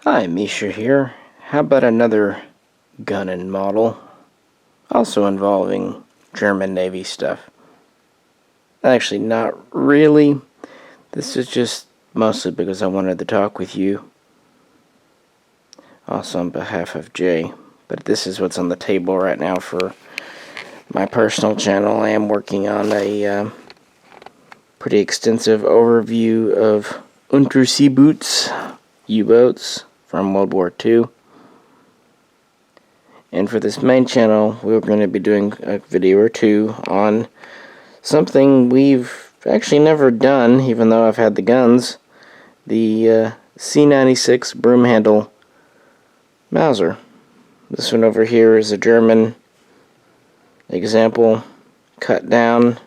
Hi, Misha here. How about another gun and model, also involving German Navy stuff? Actually, not really. This is just mostly because I wanted to talk with you, also on behalf of Jay. But this is what's on the table right now for my personal channel. I am working on a pretty extensive overview of Unterseeboots, U-boats from World War II. And for this main channel, we're going to be doing a video or two on something we've actually never done, even though I've had the guns. The C96 Broomhandle Mauser. This one over here is a German example, cut down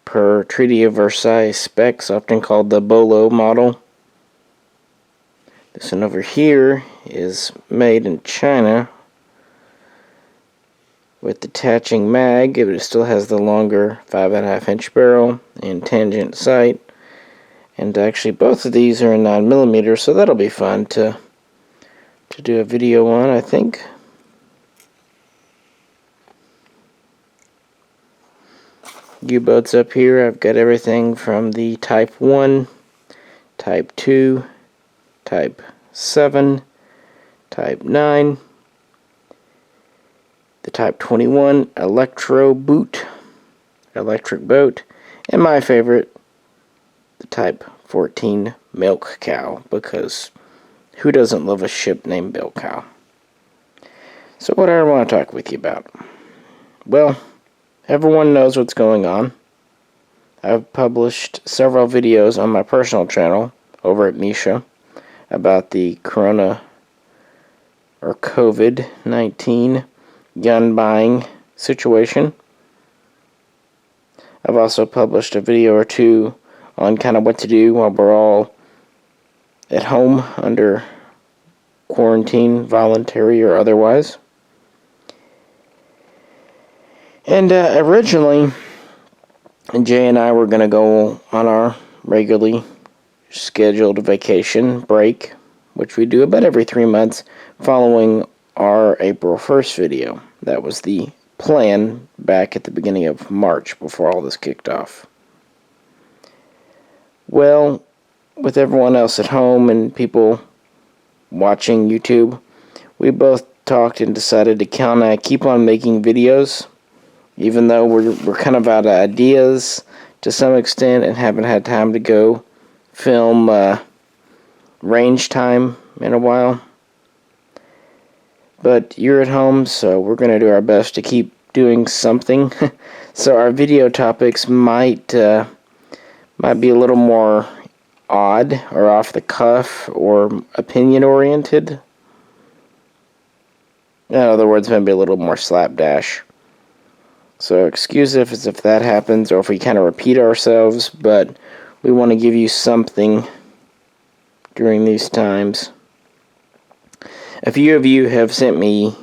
per Treaty of Versailles specs, often called the Bolo model. This one over here is made in China with detaching mag. It still has the longer 5.5-inch barrel and tangent sight. And actually both of these are in 9mm, so that'll be fun to do a video on, I think. U-boats up here, I've got everything from the Type 1, Type 2, Type 7, Type 9, the Type 21 electric boat, and my favorite, the Type 14 milk cow, because who doesn't love a ship named milk cow? So what do I want to talk with you about? Well, everyone knows what's going on. I've published several videos on my personal channel over at Misha about the COVID-19 gun buying situation. I've also published a video or two on kind of what to do while we're all at home under quarantine, voluntary or otherwise. And originally, Jay and I were going to go on our regularly scheduled vacation break, which we do about every 3 months following our April 1st video. That was the plan back at the beginning of March before all this kicked off. Well, with everyone else at home and people watching YouTube, we both talked and decided to kind of keep on making videos, even though we're kind of out of ideas to some extent and haven't had time to go film range time in a while. But you're at home, so we're going to do our best to keep doing something. So our video topics might be a little more odd or off the cuff or opinion oriented. In other words, maybe a little more slapdash. So excuse us if that happens or if we kind of repeat ourselves, but we want to give you something during these times. A few of you have sent me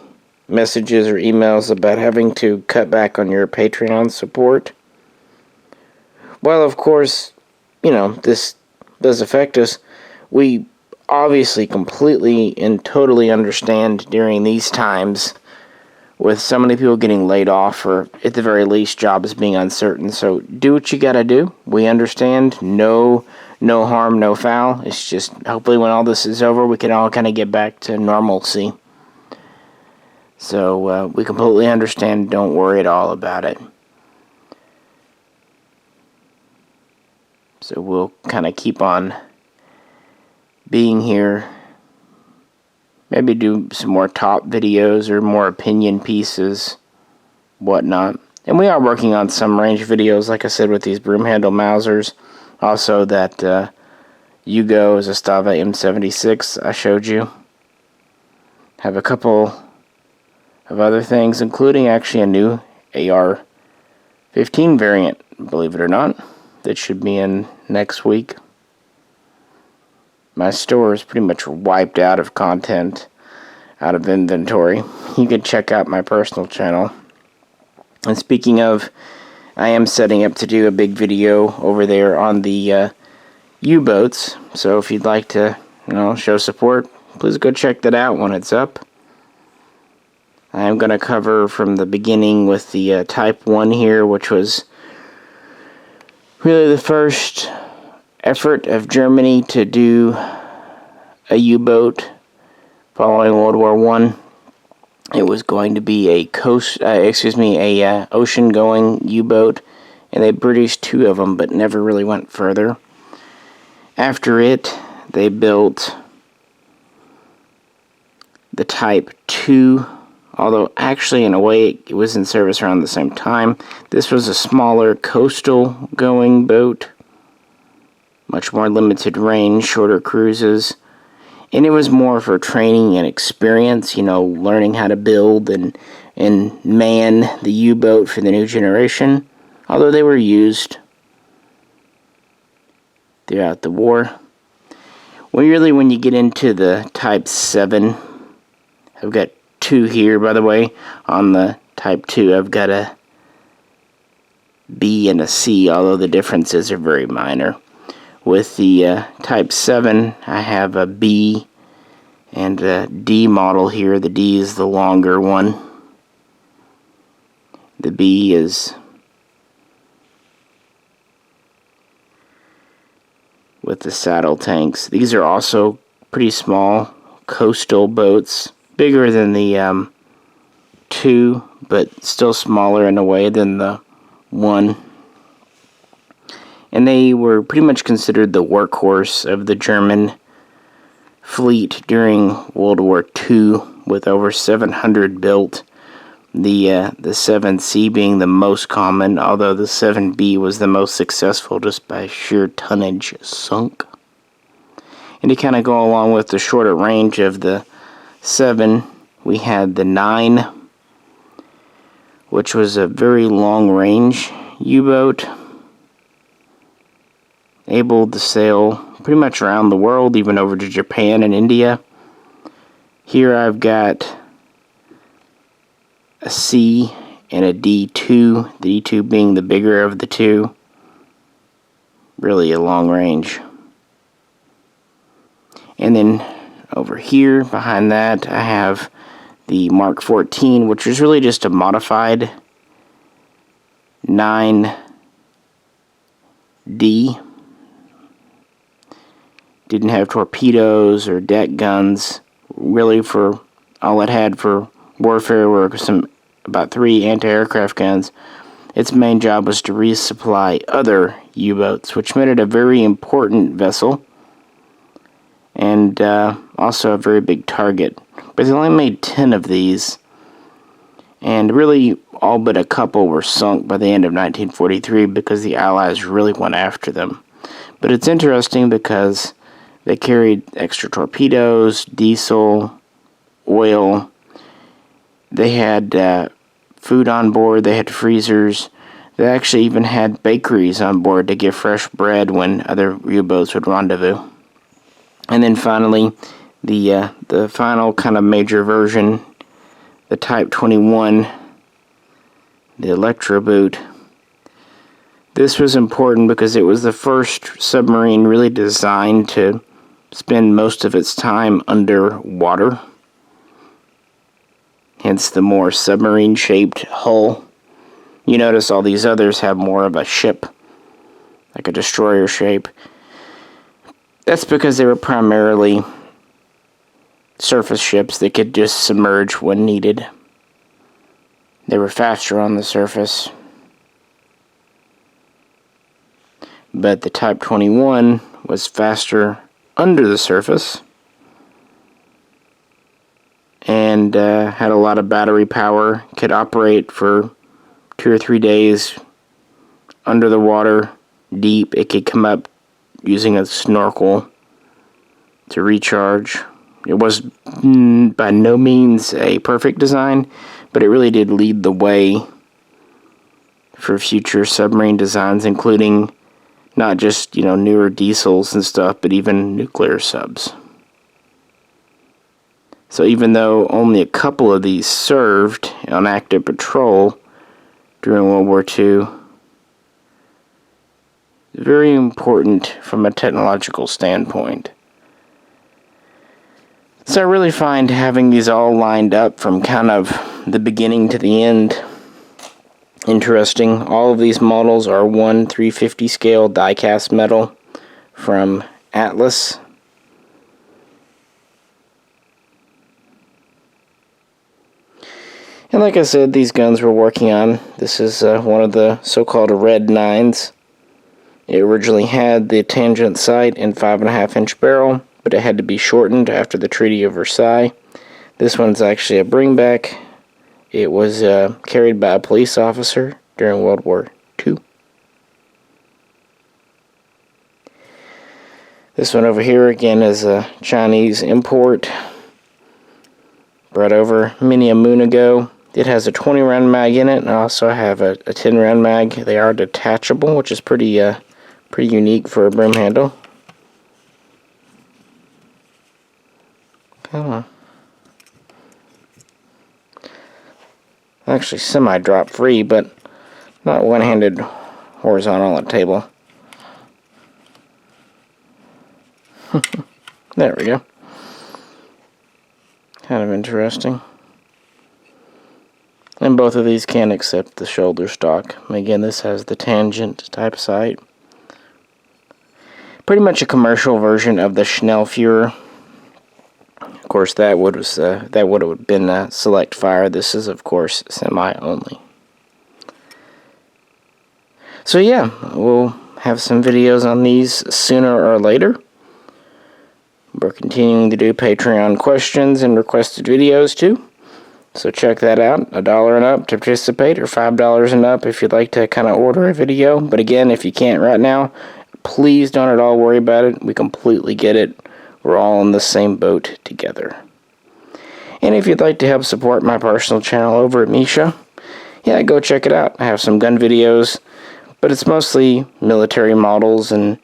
messages or emails about having to cut back on your Patreon support. Well, of course, this does affect us. We obviously completely and totally understand during these times with so many people getting laid off or at the very least jobs being uncertain. So do what you gotta do. We understand. No harm, no foul. It's just hopefully when all this is over we can all kind of get back to normalcy. So we completely understand. Don't worry at all about it. So we'll kind of keep on being here. Maybe do some more top videos or more opinion pieces, whatnot. And we are working on some range videos, like I said, with these Broomhandle Mausers. Also that Yugo Zastava M76 I showed you. Have a couple of other things, including actually a new AR-15 variant, believe it or not, that should be in next week. My store is pretty much wiped out of content, out of inventory. You can check out my personal channel. And speaking of, I am setting up to do a big video over there on the U-boats. So if you'd like to, show support, please go check that out when it's up. I'm going to cover from the beginning with the Type 1 here, which was really the first effort of Germany to do a U-boat following World War I. It was going to be a ocean-going U-boat, and they produced 2 of them, but never really went further. After it, they built the Type 2, although actually in a way it was in service around the same time. This was a smaller coastal-going boat, much more limited range, shorter cruises. And it was more for training and experience, learning how to build and man the U-boat for the new generation, although they were used throughout the war. When you get into the Type 7, I've got 2 here, by the way. On the Type 2, I've got a B and a C, although the differences are very minor. With the Type 7, I have a B and a D model here. The D is the longer one. The B is with the saddle tanks. These are also pretty small coastal boats, bigger than the 2, but still smaller in a way than the 1. And they were pretty much considered the workhorse of the German fleet during World War II, with over 700 built. The 7C being the most common, although the 7B was the most successful just by sheer tonnage sunk. And to kind of go along with the shorter range of the 7, we had the 9, which was a very long-range U-boat, able to sail pretty much around the world, even over to Japan and India. Here I've got a C and a D2, the D2 being the bigger of the 2. Really a long range. And then over here, behind that, I have the Mark 14, which is really just a modified 9D. Didn't have torpedoes or deck guns. Really, for all it had for warfare were about 3 anti-aircraft guns. Its main job was to resupply other U-boats, which made it a very important vessel, and also a very big target. But they only made 10 of these, and really all but a couple were sunk by the end of 1943 because the Allies really went after them. But it's interesting because they carried extra torpedoes, diesel, oil. They had food on board. They had freezers. They actually even had bakeries on board to give fresh bread when other U-boats would rendezvous. And then finally, the final kind of major version, the Type 21, the Electro boot. This was important because it was the first submarine really designed to spend most of its time underwater. Hence the more submarine-shaped hull. You notice all these others have more of a ship, like a destroyer shape. That's because they were primarily surface ships that could just submerge when needed. They were faster on the surface. But the Type 21 was faster under the surface and had a lot of battery power, could operate for 2 or 3 days under the water, deep. It could come up using a snorkel to recharge. It was by no means a perfect design, but it really did lead the way for future submarine designs, including not just, newer diesels and stuff, but even nuclear subs. So even though only a couple of these served on active patrol during World War II, very important from a technological standpoint. So I really find having these all lined up from kind of the beginning to the end interesting. All of these models are 1/350 scale die-cast metal from Atlas. And like I said, these guns we're working on, this is one of the so-called red 9s. It originally had the tangent sight and 5.5-inch barrel, but it had to be shortened after the Treaty of Versailles. This one's actually a bringback. It was carried by a police officer during World War II. This one over here again is a Chinese import. Brought over many a moon ago. It has a 20-round mag in it, and I also have a 10-round mag. They are detachable, which is pretty unique for a broom handle. Come on. Actually semi-drop free, but not one-handed horizontal on the table. There we go. Kind of interesting. And both of these can accept the shoulder stock. Again, this has the tangent type sight. Pretty much a commercial version of the Schnellführer. Of course, that would have been a select fire. This is, of course, semi only. So yeah, we'll have some videos on these sooner or later. We're continuing to do Patreon questions and requested videos too. So check that out. $1 and up to participate, or $5 and up if you'd like to kind of order a video. But again, if you can't right now, please don't at all worry about it. We completely get it. We're all in the same boat together. And if you'd like to help support my personal channel over at Misha, yeah, go check it out. I have some gun videos, but it's mostly military models and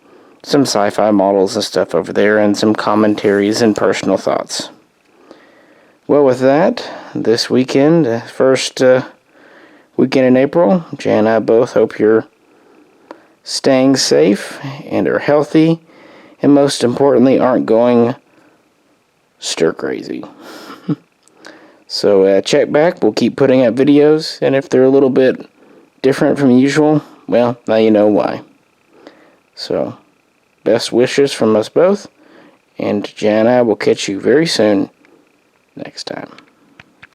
some sci-fi models and stuff over there, and some commentaries and personal thoughts. Well, with that, this weekend, first weekend in April, Jan and I both hope you're staying safe and are healthy, and most importantly, aren't going stir crazy. So check back. We'll keep putting out videos, and if they're a little bit different from usual, well, now you know why. So, best wishes from us both, and Jan and I will catch you very soon next time.